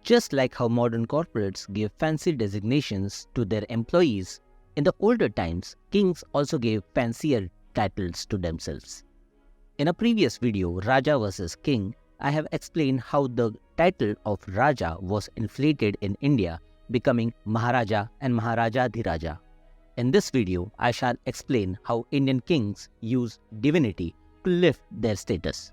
Just like how modern corporates give fancy designations to their employees, in the older times, kings also gave fancier titles to themselves. In a previous video, Raja versus King, I have explained how the title of Raja was inflated in India, becoming Maharaja and Maharajadhiraja. In this video, I shall explain how Indian kings use divinity to lift their status.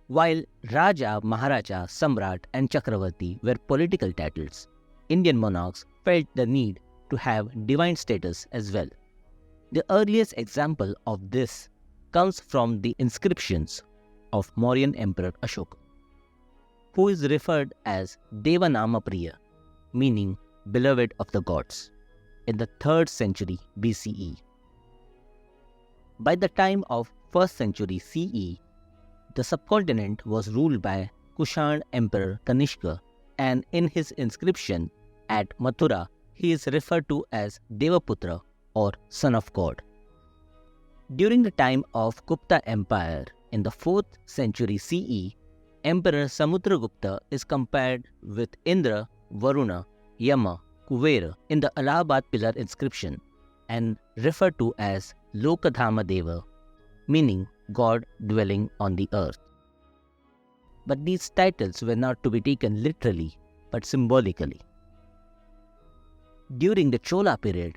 While Raja, Maharaja, Samrat and Chakravarti were political titles, Indian monarchs felt the need to have divine status as well. The earliest example of this comes from the inscriptions of Mauryan Emperor Ashoka, who is referred as Devanamapriya, meaning beloved of the gods, in the 3rd century BCE. By the time of 1st century CE, the subcontinent was ruled by Kushan Emperor Kanishka, and in his inscription at Mathura, he is referred to as Devaputra or Son of God. During the time of Gupta Empire in the 4th century CE, Emperor Samudragupta is compared with Indra, Varuna, Yama, Kuvera in the Allahabad pillar inscription and referred to as Lokadhama Deva, meaning God dwelling on the earth. But these titles were not to be taken literally, but symbolically. During the Chola period,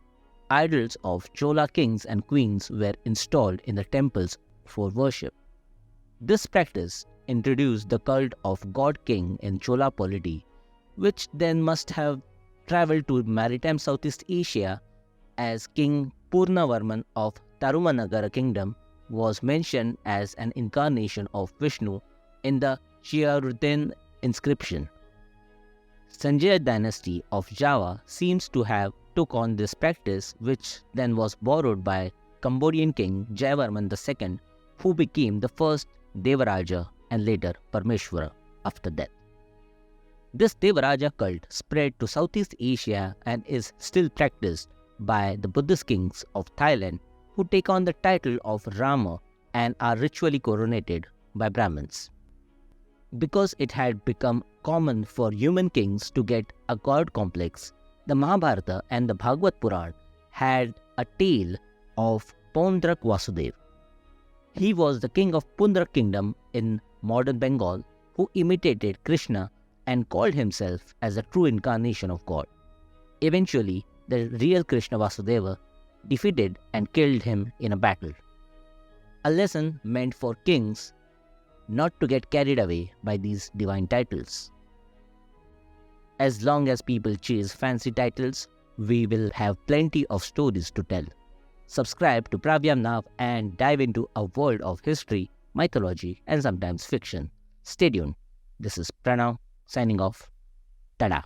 idols of Chola kings and queens were installed in the temples for worship. This practice introduced the cult of God-King in Chola polity, which then must have travelled to maritime Southeast Asia, as King Purnavarman of Tarumanagara kingdom was mentioned as an incarnation of Vishnu in the Chiaruddin inscription. Sanjaya dynasty of Java seems to have took on this practice, which then was borrowed by Cambodian king Jayavarman II, who became the first Devaraja and later Parmeshwara after death. This Devaraja cult spread to Southeast Asia and is still practiced by the Buddhist kings of Thailand, who take on the title of Rama and are ritually coronated by Brahmins. Because it had become common for human kings to get a god complex, the Mahabharata and the Bhagavad Puran had a tale of Pondrak Vasudev. He was the king of Pundrak kingdom in modern Bengal, who imitated Krishna and called himself as a true incarnation of God. Eventually, the real Krishna Vasudeva defeated and killed him in a battle. A lesson meant for kings not to get carried away by these divine titles. As long as people chase fancy titles, we will have plenty of stories to tell. Subscribe to Pravyam Nav and dive into a world of history, mythology and sometimes fiction. Stay tuned. This is Pranav signing off. Tada.